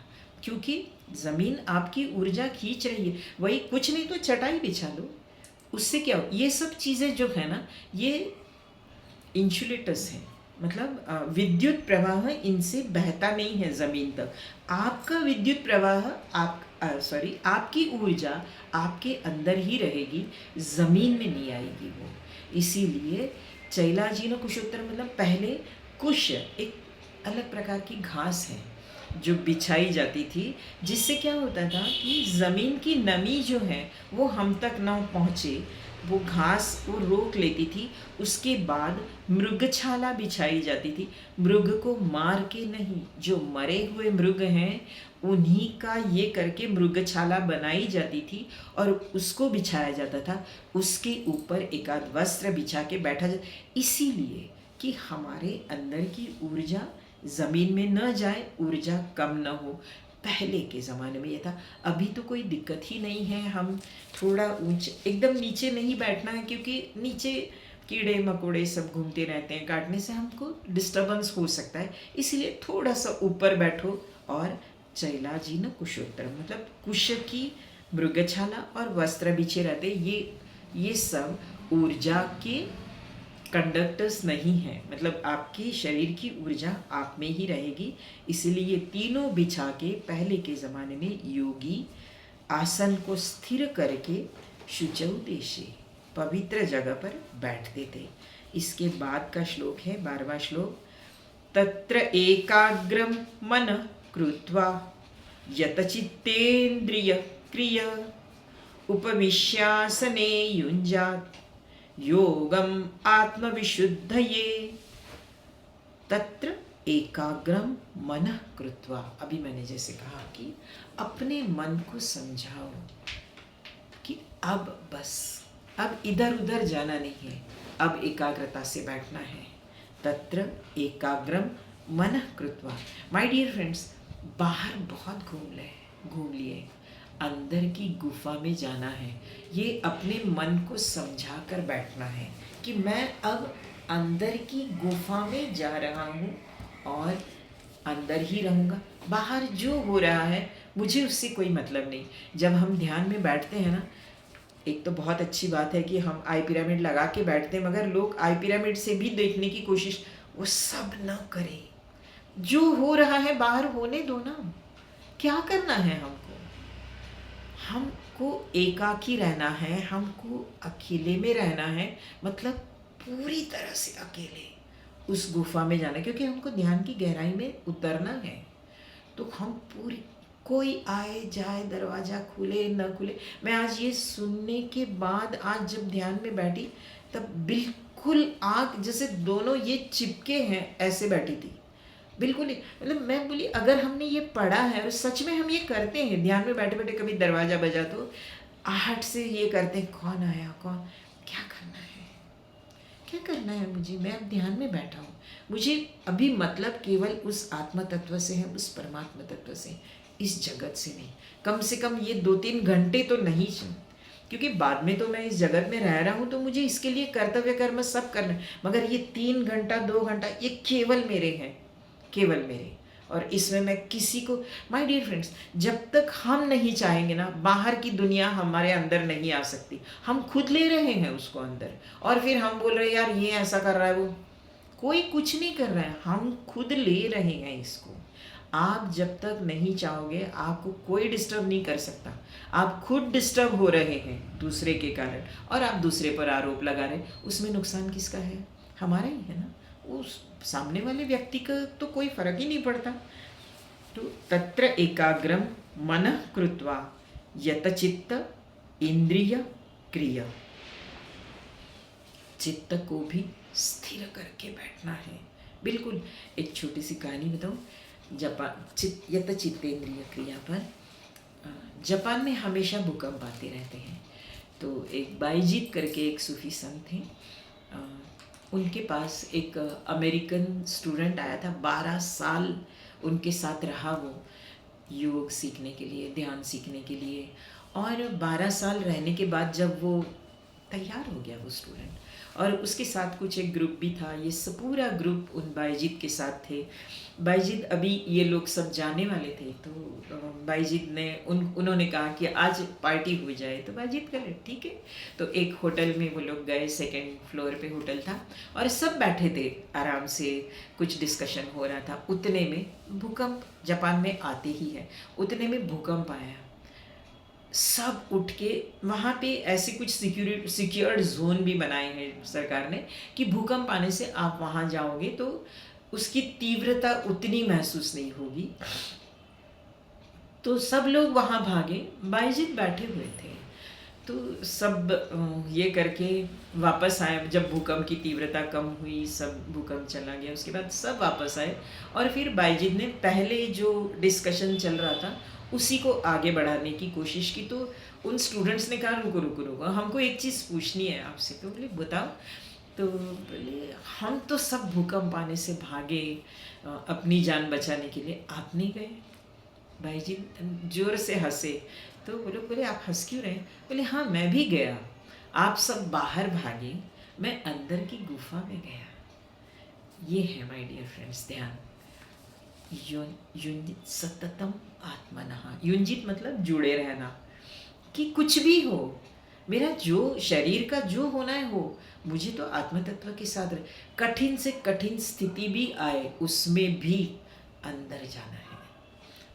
Speaker 1: क्योंकि ज़मीन आपकी ऊर्जा खींच रही है। वही कुछ नहीं तो चटाई बिछा लो, उससे क्या हो, ये सब चीज़ें जो है ना, ये इंसुलेटर्स हैं, मतलब विद्युत प्रवाह इनसे बहता नहीं है ज़मीन तक। आपका विद्युत प्रवाह, आपकी ऊर्जा आपके अंदर ही रहेगी, ज़मीन में नहीं आएगी वो। इसीलिए चैलाजीन कुशोत्तर मतलब पहले कुश एक अलग प्रकार की घास है जो बिछाई जाती थी, जिससे क्या होता था कि ज़मीन की नमी जो है वो हम तक ना पहुँचे, वो घास को रोक लेती थी। उसके बाद मृगछाला बिछाई जाती थी, मृग को मार के नहीं, जो मरे हुए मृग हैं उन्हीं का ये करके मृगछाला बनाई जाती थी और उसको बिछाया जाता था। उसके ऊपर एक आध वस्त्र बिछा के बैठा जाता। इसीलिए कि हमारे अंदर की ऊर्जा ज़मीन में न जाए, ऊर्जा कम न हो। पहले के ज़माने में ये था। अभी तो कोई दिक्कत ही नहीं है। हम थोड़ा ऊंचे, एकदम नीचे नहीं बैठना है, क्योंकि नीचे कीड़े मकोड़े सब घूमते रहते हैं, काटने से हमको डिस्टर्बेंस हो सकता है। इसलिए थोड़ा सा ऊपर बैठो। और चैलाजी न कुशोत्तरम, मतलब कुश की मृगछाला और वस्त्र बिछे रहते, ये सब ऊर्जा के कंडक्टर्स नहीं है। मतलब आपकी शरीर की ऊर्जा आप में ही रहेगी। इसलिए ये तीनों बिछा के पहले के ज़माने में योगी आसन को स्थिर करके शुचौ देशे, पवित्र जगह पर बैठते थे। इसके बाद का श्लोक है 12वां श्लोक। तत्र एकाग्रम मन कृत्वा यतचित्तेन्द्रिय क्रिय उपविश्यासने युञ्जात् योगम आत्मविशुद्धये। तत्र एकाग्रम मनः कृत्वा, अभी मैंने जैसे कहा कि अपने मन को समझाओ कि अब बस, अब इधर उधर जाना नहीं है, अब एकाग्रता से बैठना है। तत्र एकाग्रम मनः कृत्वा। माय डियर फ्रेंड्स, बाहर बहुत घूम लिए, अंदर की गुफा में जाना है। ये अपने मन को समझा कर बैठना है कि मैं अब अंदर की गुफा में जा रहा हूँ और अंदर ही रहूँगा। बाहर जो हो रहा है मुझे उससे कोई मतलब नहीं। जब हम ध्यान में बैठते हैं ना, एक तो बहुत अच्छी बात है कि हम आई पिरामिड लगा के बैठते हैं, मगर लोग आई पिरामिड से भी देखने की कोशिश, वो सब न करें। जो हो रहा है बाहर होने दो ना। क्या करना है हमको एकाकी रहना है, हमको अकेले में रहना है, मतलब पूरी तरह से अकेले उस गुफा में जाना है, क्योंकि हमको ध्यान की गहराई में उतरना है। तो हम पूरी, कोई आए जाए, दरवाज़ा खुले न खुले, मैं आज ये सुनने के बाद आज जब ध्यान में बैठी तब बिल्कुल आँख जैसे दोनों ये चिपके हैं ऐसे बैठी थी, बिल्कुल नहीं। मतलब मैं बोली अगर हमने ये पढ़ा है और सच में हम ये करते हैं, ध्यान में बैठे बैठे कभी दरवाज़ा बजा तो आहट से ये करते हैं, कौन आया, कौन, क्या करना है, क्या करना है मुझे, मैं अब ध्यान में बैठा हूँ, मुझे अभी मतलब केवल उस आत्मा तत्व से है, उस परमात्मा तत्व से, इस जगत से नहीं। कम से कम ये 2-3 घंटे तो नहीं, क्योंकि बाद में तो मैं इस जगत में रह रहा हूँ तो मुझे इसके लिए कर्तव्य कर्म सब करना है, मगर ये 3 घंटा 2 घंटा ये केवल मेरे हैं, केवल मेरे। और इसमें मैं किसी को, माय डियर फ्रेंड्स, जब तक हम नहीं चाहेंगे ना, बाहर की दुनिया हमारे अंदर नहीं आ सकती। हम खुद ले रहे हैं उसको अंदर, और फिर हम बोल रहे हैं यार ये ऐसा कर रहा है, वो कोई कुछ नहीं कर रहा है, हम खुद ले रहे हैं इसको। आप जब तक नहीं चाहोगे आपको कोई डिस्टर्ब नहीं कर सकता। आप खुद डिस्टर्ब हो रहे हैं दूसरे के कारण, और आप दूसरे पर आरोप लगा रहे, उसमें नुकसान किसका है, हमारा ही है ना। उस सामने वाले व्यक्ति का तो कोई फर्क ही नहीं पड़ता। तो तत्र एकाग्रम मनः कृत्वा यतचित्त इंद्रिय क्रिया, चित्त को भी स्थिर करके बैठना है। बिल्कुल एक छोटी सी कहानी बताऊं। यतचित्तेंद्रिय क्रिया पर जापान में हमेशा भूकंप आते रहते हैं। तो एक बाईजीत करके एक सूफी संत थे, उनके पास एक अमेरिकन स्टूडेंट आया था, 12 साल उनके साथ रहा वो योग सीखने के लिए, ध्यान सीखने के लिए। और 12 साल रहने के बाद जब वो तैयार हो गया वो स्टूडेंट, और उसके साथ कुछ एक ग्रुप भी था, ये सब पूरा ग्रुप उन बाईजीत के साथ थे। बाईजीत अभी ये लोग सब जाने वाले थे, तो बाईजीत ने उन्होंने कहा कि आज पार्टी हो जाए, तो बाईजीत कहे ठीक है। तो एक होटल में वो लोग गए, 2nd फ्लोर पे होटल था, और सब बैठे थे आराम से, कुछ डिस्कशन हो रहा था। उतने में भूकंप जापान में आते ही है, उतने में भूकंप आया। सब उठ के, वहाँ पे ऐसे कुछ सिक्योर्ड जोन भी बनाए हैं सरकार ने कि भूकंप आने से आप वहाँ जाओगे तो उसकी तीव्रता उतनी महसूस नहीं होगी। तो सब लोग वहाँ भागे, बाईजीत बैठे हुए थे। तो सब ये करके वापस आए। जब भूकंप की तीव्रता कम हुई, सब भूकंप चला गया, उसके बाद सब वापस आए। और फिर बाईजीत ने पहले जो डिस्कशन चल रहा था उसी को आगे बढ़ाने की कोशिश की। तो उन स्टूडेंट्स ने कहा रुको रुको रुको, हमको एक चीज़ पूछनी है आपसे। तो बोले बताओ। तो बोले हम तो सब भूकंप आने से भागे अपनी जान बचाने के लिए, आप नहीं गए? भाई जी जोर से हंसे। तो वो लोग बोले आप हंस क्यों रहे? बोले हाँ मैं भी गया, आप सब बाहर भागे, मैं अंदर की गुफा में गया। ये है माय डियर फ्रेंड्स ध्यान। युंजित सततम आत्मनः, युंजित मतलब जुड़े रहना, कि कुछ भी हो, मेरा जो शरीर का जो होना है हो, मुझे तो आत्म तत्व के साथ रहे। कठिन से कठिन स्थिति भी आए उसमें भी अंदर जाना है।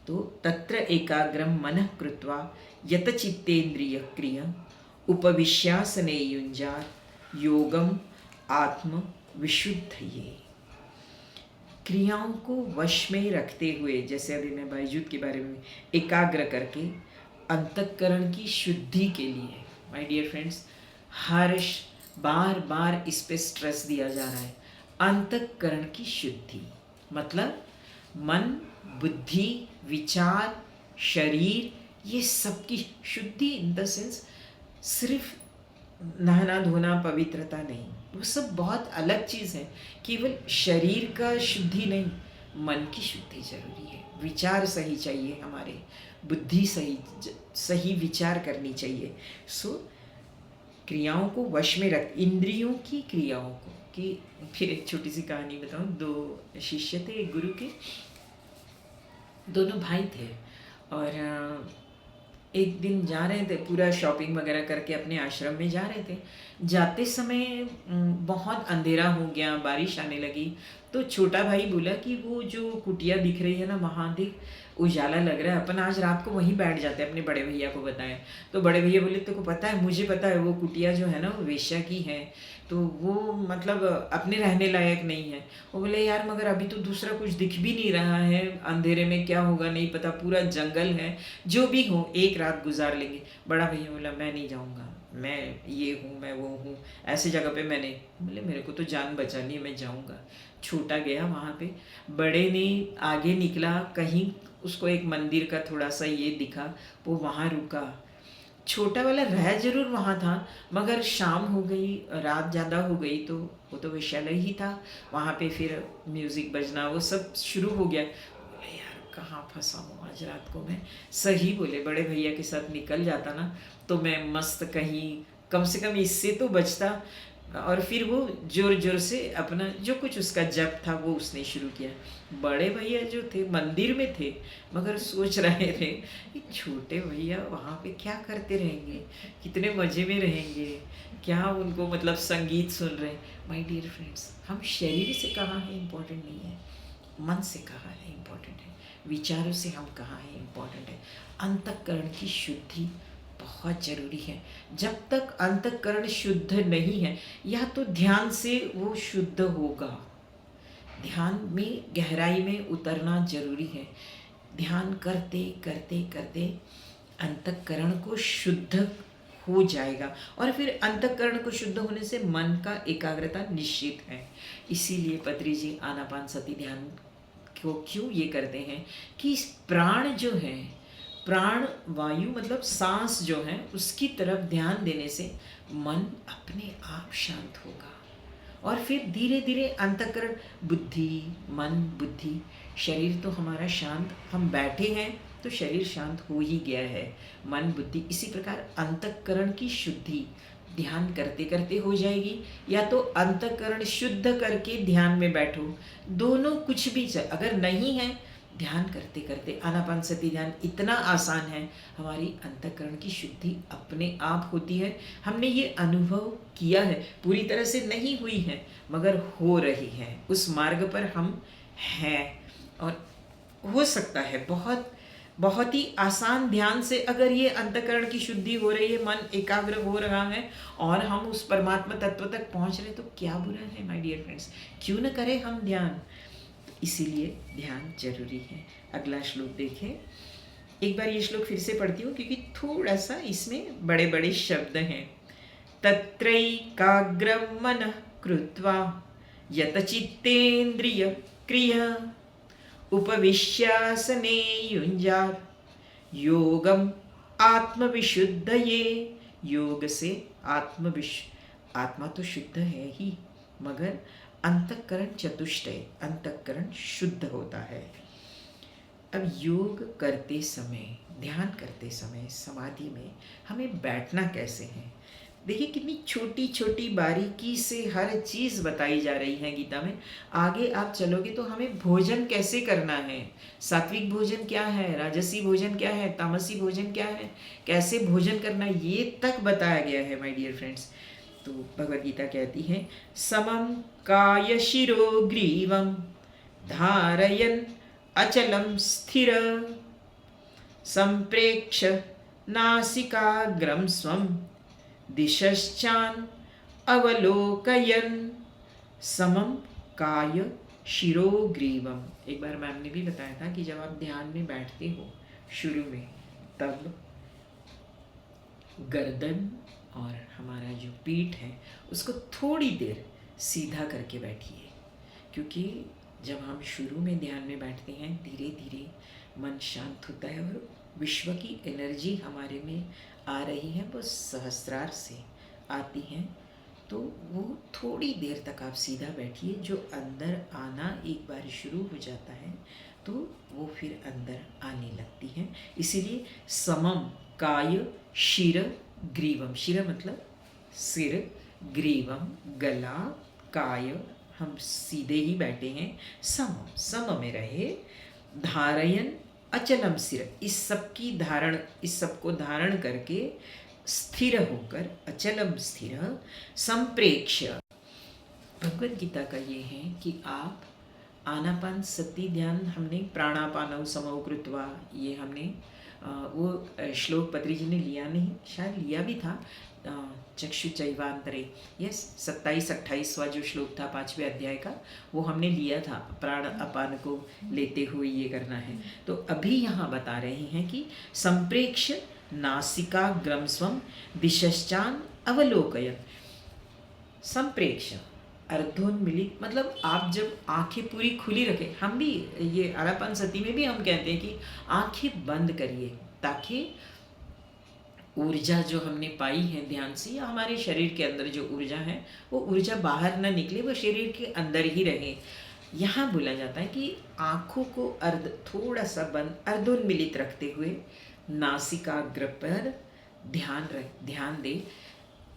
Speaker 1: तो तत्र एकाग्रम मनः कृत्वा यतचित्तेन्द्रिय क्रिय उपविश्यासने युञ्जात् योगम आत्म विशुद्धये। क्रियाओं को वश में रखते हुए, जैसे अभी मैं बायजूद के बारे में, एकाग्र करके अंतःकरण की शुद्धि के लिए, माय डियर फ्रेंड्स, हर्ष बार बार इस पे स्ट्रेस दिया जा रहा है। अंतःकरण की शुद्धि मतलब मन, बुद्धि, विचार, शरीर, ये सब की शुद्धि इन द सेंस सिर्फ नहाना धोना पवित्रता नहीं, वो सब बहुत अलग चीज़ है। केवल शरीर का शुद्धि नहीं, मन की शुद्धि जरूरी है। विचार सही चाहिए, हमारे बुद्धि सही विचार करनी चाहिए। सो क्रियाओं को वश में रख, इंद्रियों की क्रियाओं को। कि फिर एक छोटी सी कहानी बताऊं। दो शिष्य थे एक गुरु के, दोनों भाई थे, और एक दिन जा रहे थे, पूरा शॉपिंग वगैरह करके अपने आश्रम में जा रहे थे। जाते समय बहुत अंधेरा हो गया, बारिश आने लगी। तो छोटा भाई बोला कि वो जो कुटिया दिख रही है ना, वहाँ देख उजाला लग रहा है, अपन आज रात को वहीं बैठ जाते हैं। अपने बड़े भैया को बताया। तो बड़े भैया बोले तेरे को पता है? मुझे पता है, वो कुटिया जो है ना वो वेश्या की है, तो वो मतलब अपने रहने लायक नहीं है। वो बोले यार मगर अभी तो दूसरा कुछ दिख भी नहीं रहा है, अंधेरे में क्या होगा नहीं पता, पूरा जंगल है, जो भी हो एक रात गुजार लेंगे। बड़ा भैया बोला मैं नहीं जाऊँगा, मैं ये हूँ मैं वो हूँ, ऐसी जगह पे मैं नहीं। बोले मेरे को तो जान बचानी है, मैं जाऊँगा। छोटा गया वहाँ पे, बड़े ने आगे निकला, कहीं उसको एक मंदिर का थोड़ा सा ये दिखा, वो वहाँ रुका। छोटा वाला रह जरूर वहाँ था, मगर शाम हो गई, रात ज़्यादा हो गई, तो वो तो विशाल ही था। वहाँ पे फिर म्यूज़िक बजना वो सब शुरू हो गया। बोले यार कहाँ फंसा हूँ आज रात को मैं। सही बोले, बड़े भैया के साथ निकल जाता ना तो मैं मस्त कहीं, कम से कम इससे तो बचता। और फिर वो जोर जोर से अपना जो कुछ उसका जप था वो उसने शुरू किया। बड़े भैया जो थे मंदिर में थे, मगर सोच रहे थे कि छोटे भैया वहाँ पे क्या करते रहेंगे, कितने मज़े में रहेंगे, क्या उनको मतलब संगीत सुन रहे हैं। माय डियर फ्रेंड्स, हम शरीर से कहाँ है इम्पोर्टेंट नहीं है, मन से कहाँ है इम्पोर्टेंट है, विचारों से हम कहाँ है इम्पोर्टेंट है। अंतःकरण की शुद्धि बहुत ज़रूरी है। जब तक अंतःकरण शुद्ध नहीं है, या तो ध्यान से वो शुद्ध होगा, ध्यान में गहराई में उतरना जरूरी है। ध्यान करते करते करते अंतःकरण को शुद्ध हो जाएगा, और फिर अंतःकरण को शुद्ध होने से मन का एकाग्रता निश्चित है। इसीलिए पत्री जी आनापान सती ध्यान को क्यों ये करते हैं कि प्राण जो है, प्राण वायु मतलब सांस जो है, उसकी तरफ ध्यान देने से मन अपने आप शांत होगा, और फिर धीरे धीरे अंतःकरण, बुद्धि, मन बुद्धि, शरीर तो हमारा शांत, हम बैठे हैं तो शरीर शांत हो ही गया है, मन बुद्धि। इसी प्रकार अंतःकरण की शुद्धि ध्यान करते करते हो जाएगी, या तो अंतःकरण शुद्ध करके ध्यान में बैठो, दोनों कुछ भी अगर नहीं है, ध्यान करते करते आनापान सती ध्यान इतना आसान है, हमारी अंतःकरण की शुद्धि अपने आप होती है। हमने ये अनुभव किया है, पूरी तरह से नहीं हुई है मगर हो रही है, उस मार्ग पर हम हैं, और हो सकता है बहुत बहुत ही आसान ध्यान से अगर ये अंतःकरण की शुद्धि हो रही है, मन एकाग्र हो रहा है और हम उस परमात्मा तत्व तक पहुंच रहे, तो क्या बुरा है माय डियर फ्रेंड्स, क्यों न करें हम ध्यान। इसीलिए ध्यान जरूरी है। अगला श्लोक देखें, एक बार ये श्लोक फिर से पढ़ती हूँ क्योंकि थोड़ा सा इसमें बड़े बड़े शब्द हैं। तत्रैकाग्रं मनः कृत्वा यतचित्तेन्द्रिय क्रिया उपविश्यासने युञ्जात् योगम आत्मविशुद्धये। योग से आत्मा तो शुद्ध है ही, मगर अंतःकरण चतुष्टय, अंतःकरण शुद्ध होता है। अब योग करते समय, ध्यान करते समय, समाधि में हमें बैठना कैसे है। देखिए कितनी छोटी छोटी बारीकी से हर चीज़ बताई जा रही है गीता में। आगे आप चलोगे तो हमें भोजन कैसे करना है, सात्विक भोजन क्या है, राजसी भोजन क्या है, तामसी भोजन क्या है, कैसे भोजन करना है, ये तक बताया गया है माय डियर फ्रेंड्स। तो भगवद गीता कहती है, समम काय शिरो ग्रीवम धारयन अचलम स्थिर संप्रेक्ष नासिकाग्रम स्वम दिशश्चान अवलोकयन समम काय शिरो ग्रीवम। एक बार मैम ने भी बताया था कि जब आप ध्यान में बैठते हो शुरू में, तब गर्दन और हमारा जो पीठ है उसको थोड़ी देर सीधा करके बैठिए, क्योंकि जब हम शुरू में ध्यान में बैठते हैं धीरे धीरे मन शांत होता है और विश्व की एनर्जी हमारे में आ रही है, वो सहस्रार से आती हैं। तो वो थोड़ी देर तक आप सीधा बैठिए। जो अंदर आना एक बार शुरू हो जाता है तो वो फिर अंदर आने लगती है। इसीलिए समम काय शिर ग्रीवम, शिर मतलब सिर, ग्रीवम गला, काय हम सीधे ही बैठे हैं, सम में रहे, धारयन अचलम सिर, इस सब की धारण, इस सब को धारण करके स्थिर होकर, अचलम स्थिर, संप्रेक्ष्य। भगवद गीता का ये है कि आप आनापान सती ध्यान, हमने प्राणापानौ समौ कृत्वा, ये हमने वो श्लोक पत्री जी ने लिया नहीं, शायद लिया भी था, चक्षु चैवांतरे, यस 27-28वां जो श्लोक था 5वें अध्याय का, वो हमने लिया था। प्राण अपान को लेते हुए ये करना है। तो अभी यहाँ बता रहे हैं कि संप्रेक्ष नासिका ग्रमस्वम दिशश्चान अवलोकयन। संप्रेक्ष अर्धोन्मिलित, मतलब आप जब आंखें पूरी खुली रखें, हम भी ये आनापान सती में भी हम कहते हैं कि आंखें बंद करिए, ताकि ऊर्जा जो हमने पाई है ध्यान से, या हमारे शरीर के अंदर जो ऊर्जा है वो ऊर्जा बाहर ना निकले, वो शरीर के अंदर ही रहे। यहाँ बोला जाता है कि आँखों को थोड़ा सा बंद, अर्धोन्मिलित रखते हुए नासिकाग्र पर ध्यान दे।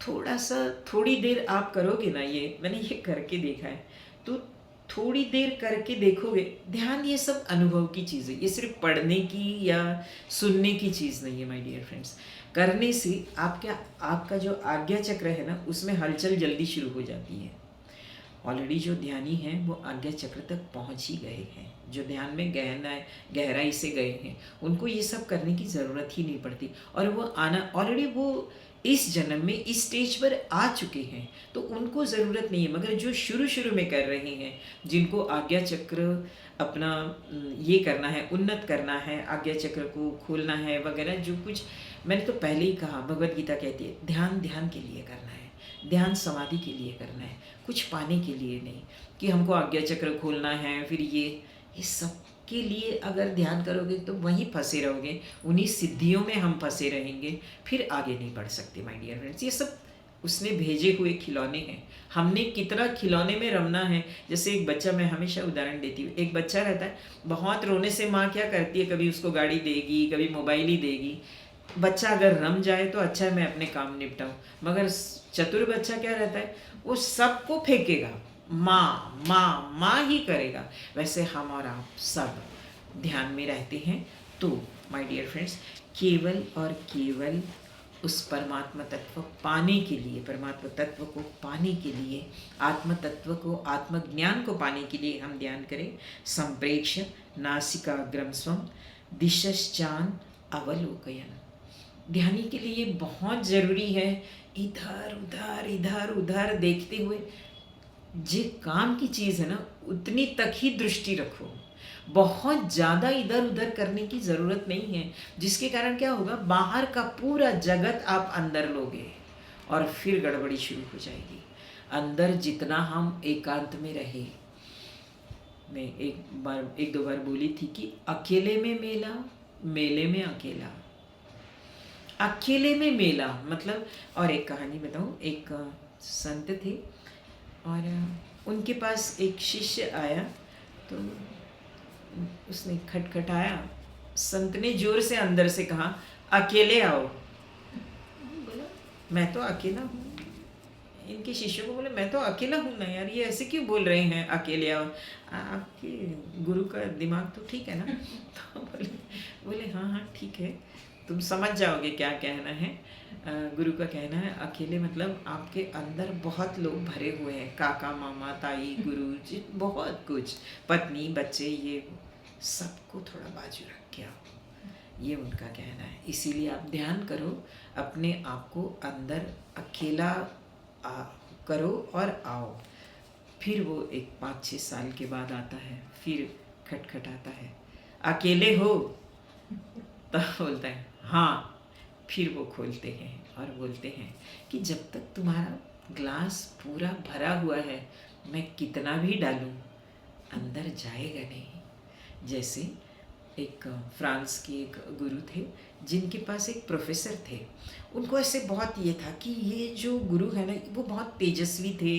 Speaker 1: थोड़ा सा, थोड़ी देर आप करोगे ना, ये मैंने ये करके देखा है, तो थोड़ी देर करके देखोगे ध्यान, ये सब अनुभव की चीज़ है, ये सिर्फ पढ़ने की या सुनने की चीज़ नहीं है माय डियर फ्रेंड्स। करने से आपका जो आज्ञा चक्र है ना, उसमें हलचल जल्दी शुरू हो जाती है। ऑलरेडी जो ध्यानी हैं वो आज्ञा चक्र तक पहुंच ही गए हैं, जो ध्यान में गहराई से गए हैं, उनको ये सब करने की ज़रूरत ही नहीं पड़ती। और वो आना ऑलरेडी वो इस जन्म में इस स्टेज पर आ चुके हैं, तो उनको ज़रूरत नहीं है। मगर जो शुरू में कर रहे हैं, जिनको आज्ञा चक्र अपना ये करना है, उन्नत करना है, आज्ञा चक्र को खोलना है वगैरह, जो कुछ मैंने तो पहले ही कहा, भगवद गीता कहती है ध्यान के लिए करना है, ध्यान समाधि के लिए करना है, कुछ पाने के लिए नहीं कि हमको आज्ञा चक्र खोलना है। फिर ये सब के लिए अगर ध्यान करोगे तो वहीं फंसे रहोगे, उन्हीं सिद्धियों में हम फंसे रहेंगे, फिर आगे नहीं बढ़ सकते माय डियर फ्रेंड्स। ये सब उसने भेजे हुए खिलौने हैं, हमने कितना खिलौने में रमना है। जैसे एक बच्चा, मैं हमेशा उदाहरण देती हूँ, एक बच्चा रहता है, बहुत रोने से माँ क्या करती है, कभी उसको गाड़ी देगी, कभी मोबाइल ही देगी। बच्चा अगर रम जाए तो अच्छा है, मैं अपने काम निपटाऊँ। मगर चतुर बच्चा क्या रहता है, वो सबको फेंकेगा, माँ माँ माँ ही करेगा। वैसे हम और आप सब ध्यान में रहते हैं तो माय डियर फ्रेंड्स, केवल और केवल उस परमात्मा तत्व पाने के लिए, परमात्मा तत्व को पाने के लिए, आत्म तत्व को, आत्मज्ञान को पाने के लिए हम ध्यान करें। संप्रेक्ष नासिकाग्रम स्वम दिशश्चान अवलोकयन। ध्यानी के लिए बहुत ज़रूरी है इधर उधर देखते हुए, जे काम की चीज़ है ना उतनी तक ही दृष्टि रखो, बहुत ज़्यादा इधर उधर करने की ज़रूरत नहीं है, जिसके कारण क्या होगा, बाहर का पूरा जगत आप अंदर लोगे और फिर गड़बड़ी शुरू हो जाएगी। अंदर जितना हम एकांत में रहे, मैं एक दो बार बोली थी कि अकेले में मेला, मेले में अकेला। अकेले में मेला मतलब, और एक कहानी बताऊं, एक संत थे, और उनके पास एक शिष्य आया, तो उसने खटखटाया। संत ने जोर से अंदर से कहा, अकेले आओ। बोला, मैं तो अकेला हूँ। इनके शिष्यों को बोले, मैं तो अकेला हूँ ना यार, ये ऐसे क्यों बोल रहे हैं अकेले आओ? आपके गुरु का दिमाग तो ठीक है ना? तो बोले हाँ हाँ ठीक है, तुम समझ जाओगे क्या कहना है। गुरु का कहना है अकेले मतलब आपके अंदर बहुत लोग भरे हुए हैं, काका मामा ताई गुरु जी, बहुत कुछ, पत्नी बच्चे, ये सबको थोड़ा बाजू रख के आओ, ये उनका कहना है। इसीलिए आप ध्यान करो, अपने आप को अंदर अकेला करो और आओ। फिर वो एक 5-6 साल के बाद आता है, फिर खटखटाता है, अकेले हो? तब बोलता है हाँ। फिर वो खोलते हैं और बोलते हैं कि जब तक तुम्हारा ग्लास पूरा भरा हुआ है, मैं कितना भी डालूं अंदर जाएगा नहीं। जैसे एक फ्रांस के एक गुरु थे, जिनके पास एक प्रोफेसर थे। उनको ऐसे बहुत ये था कि ये जो गुरु है ना, वो बहुत तेजस्वी थे,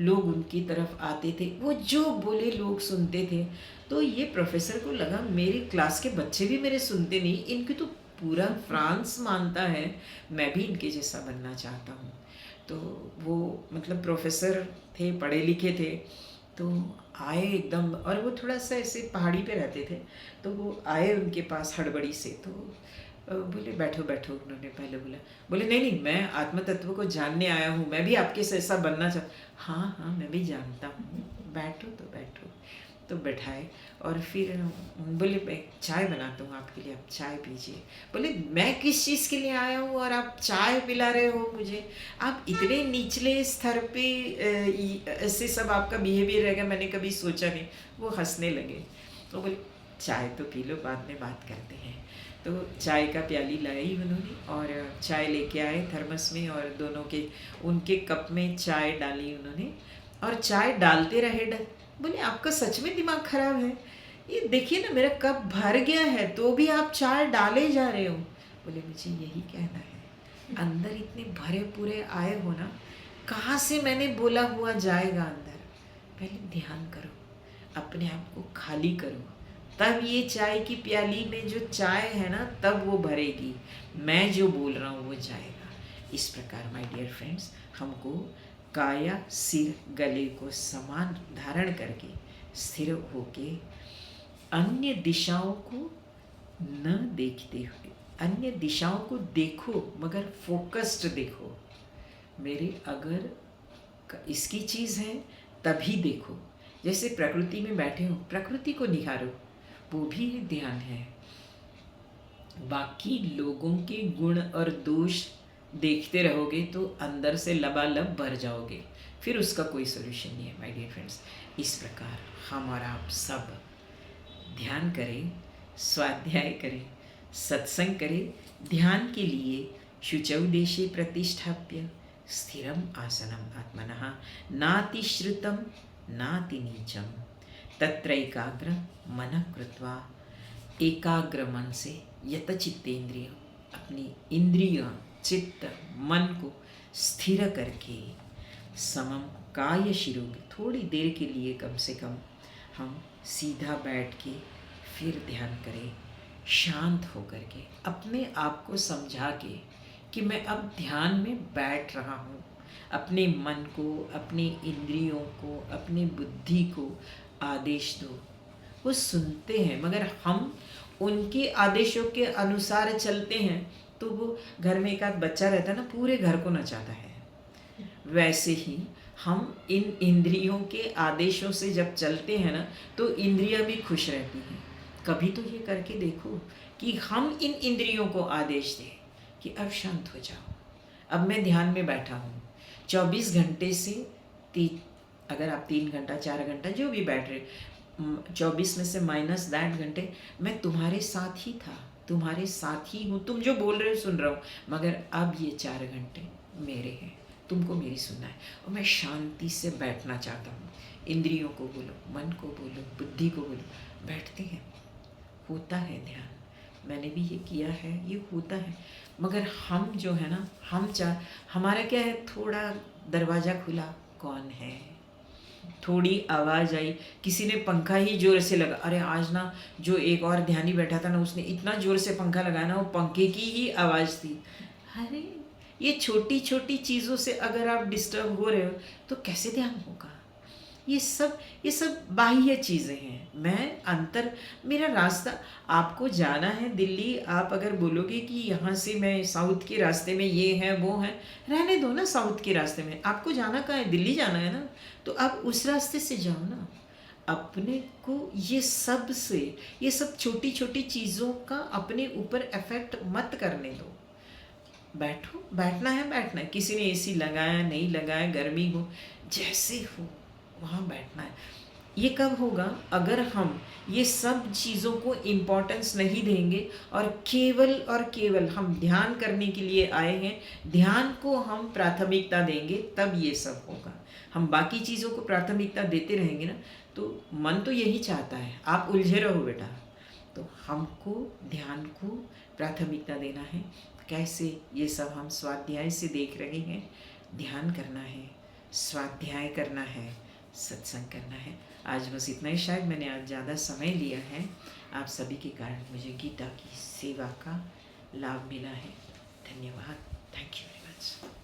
Speaker 1: लोग उनकी तरफ आते थे, वो जो बोले लोग सुनते थे। तो ये प्रोफेसर को लगा मेरी क्लास के बच्चे भी मेरे सुनते नहीं, इनकी तो पूरा फ्रांस मानता है, मैं भी इनके जैसा बनना चाहता हूँ। तो वो मतलब प्रोफेसर थे, पढ़े लिखे थे, तो आए एकदम, और वो थोड़ा सा ऐसे पहाड़ी पे रहते थे, तो वो आए उनके पास हड़बड़ी से। तो बोले बैठो बैठो। उन्होंने पहले बोले नहीं नहीं, मैं आत्म तत्व को जानने आया हूँ, मैं भी आपके से ऐसा बनना हाँ हाँ मैं भी जानता हूँ, बैठो तो बैठो। तो बैठाए और फिर बोले मैं चाय बनाता हूँ आपके लिए, आप चाय पीजिए। बोले मैं किस चीज़ के लिए आया हूँ और आप चाय पिला रहे हो मुझे? आप इतने निचले स्तर पे ऐसे सब आपका बिहेवियर रहेगा, मैंने कभी सोचा नहीं। वो हंसने लगे। तो बोले चाय तो पी लो, बाद में बात करते हैं। तो चाय का प्याली लाई उन्होंने और चाय लेके आए थर्मस में, और दोनों के उनके कप में चाय डाली उन्होंने, और चाय डालते रहे। बोले आपका सच में दिमाग खराब है, ये देखिए ना मेरा कप भर गया है तो भी आप चाय डाले जा रहे हो। बोले मुझे यही कहना है, अंदर इतने भरे पूरे आए हो ना, कहाँ से मैंने बोला हुआ जाएगा अंदर? पहले ध्यान करो, अपने आप को खाली करो, तब ये चाय की प्याली में जो चाय है ना, तब वो भरेगी, मैं जो बोल रहा हूँ वो जाएगा। इस प्रकार माय डियर फ्रेंड्स, हमको काया सिर गले को समान धारण करके स्थिर होके अन्य दिशाओं को न देखते हुए, अन्य दिशाओं को देखो मगर फोकस्ड देखो। मेरे अगर इसकी चीज़ है तभी देखो। जैसे प्रकृति में बैठे हो, प्रकृति को निहारो, वो भी ध्यान है। बाकी लोगों के गुण और दोष देखते रहोगे तो अंदर से लबालब भर जाओगे, फिर उसका कोई सोल्यूशन नहीं है माय डियर फ्रेंड्स। इस प्रकार हम और आप सब ध्यान करें, स्वाध्याय करें, सत्संग करें। ध्यान के लिए शुचौ देशे प्रतिष्ठाप्य स्थिरम आसनम आत्मनः नातिश्रुतं नाति नीचम तत्रैकाग्रं मनः कृत्वा। एकाग्र मन से यतचित्तेंद्रिय, अपनी इंद्रिय चित्त मन को स्थिर करके समम काय शिरो, थोड़ी देर के लिए कम से कम हम सीधा बैठ के फिर ध्यान करें, शांत होकर के अपने आप को समझा के कि मैं अब ध्यान में बैठ रहा हूँ। अपने मन को, अपने इंद्रियों को, अपनी बुद्धि को आदेश दो। वो सुनते हैं मगर हम उनके आदेशों के अनुसार चलते हैं तो वो, घर में एक आध बच्चा रहता है ना, पूरे घर को नचाता है, वैसे ही हम इन इंद्रियों के आदेशों से जब चलते हैं ना तो इंद्रियां भी खुश रहती हैं। कभी तो ये करके देखो कि हम इन इंद्रियों को आदेश दें कि अब शांत हो जाओ, अब मैं ध्यान में बैठा हूँ 24 घंटे से अगर आप 3 घंटा 4 घंटा जो भी बैठ रहे, 24 में से माइनस दैट घंटे मैं तुम्हारे साथ ही था, तुम्हारे साथ ही हूँ, तुम जो बोल रहे हो सुन रहा हूँ, मगर अब ये 4 घंटे मेरे हैं, तुमको मेरी सुनना है और मैं शांति से बैठना चाहता हूँ। इंद्रियों को बोलो, मन को बोलो, बुद्धि को बोलो, बैठते हैं, होता है ध्यान। मैंने भी ये किया है, ये होता है। मगर हम जो है ना, हमारा क्या है, थोड़ा दरवाज़ा खुला, कौन है, थोड़ी आवाज़ आई, किसी ने पंखा ही ज़ोर से लगा, अरे आज ना जो एक और ध्यानी बैठा था ना उसने इतना ज़ोर से पंखा लगाया ना, वो पंखे की ही आवाज़ थी। अरे ये छोटी छोटी चीज़ों से अगर आप डिस्टर्ब हो रहे हो तो कैसे ध्यान होगा। ये सब बाह्य चीज़ें हैं। मैं अंतर, मेरा रास्ता, आपको जाना है दिल्ली, आप अगर बोलोगे कि यहाँ से मैं साउथ के रास्ते में ये है वो है, रहने दो ना साउथ के रास्ते में, आपको जाना कहाँ है, दिल्ली जाना है ना, तो आप उस रास्ते से जाओ ना। अपने को ये सब छोटी छोटी चीज़ों का अपने ऊपर इफेक्ट मत करने दो। बैठो, बैठना है, किसी ने एसी लगाया नहीं लगाया, गर्मी हो जैसे हो वहाँ बैठना है। ये कब होगा, अगर हम ये सब चीज़ों को इम्पोर्टेंस नहीं देंगे और केवल हम ध्यान करने के लिए आए हैं, ध्यान को हम प्राथमिकता देंगे, तब ये सब होगा। हम बाकी चीज़ों को प्राथमिकता देते रहेंगे ना, तो मन तो यही चाहता है आप उलझे रहो बेटा। तो हमको ध्यान को प्राथमिकता देना है। कैसे, ये सब हम स्वाध्याय से देख रहे हैं। ध्यान करना है, स्वाध्याय करना है, सत्संग करना है। आज बस इतना ही, शायद मैंने आज ज़्यादा समय लिया है, आप सभी के कारण मुझे गीता की सेवा का लाभ मिला है। धन्यवाद। Thank you very much.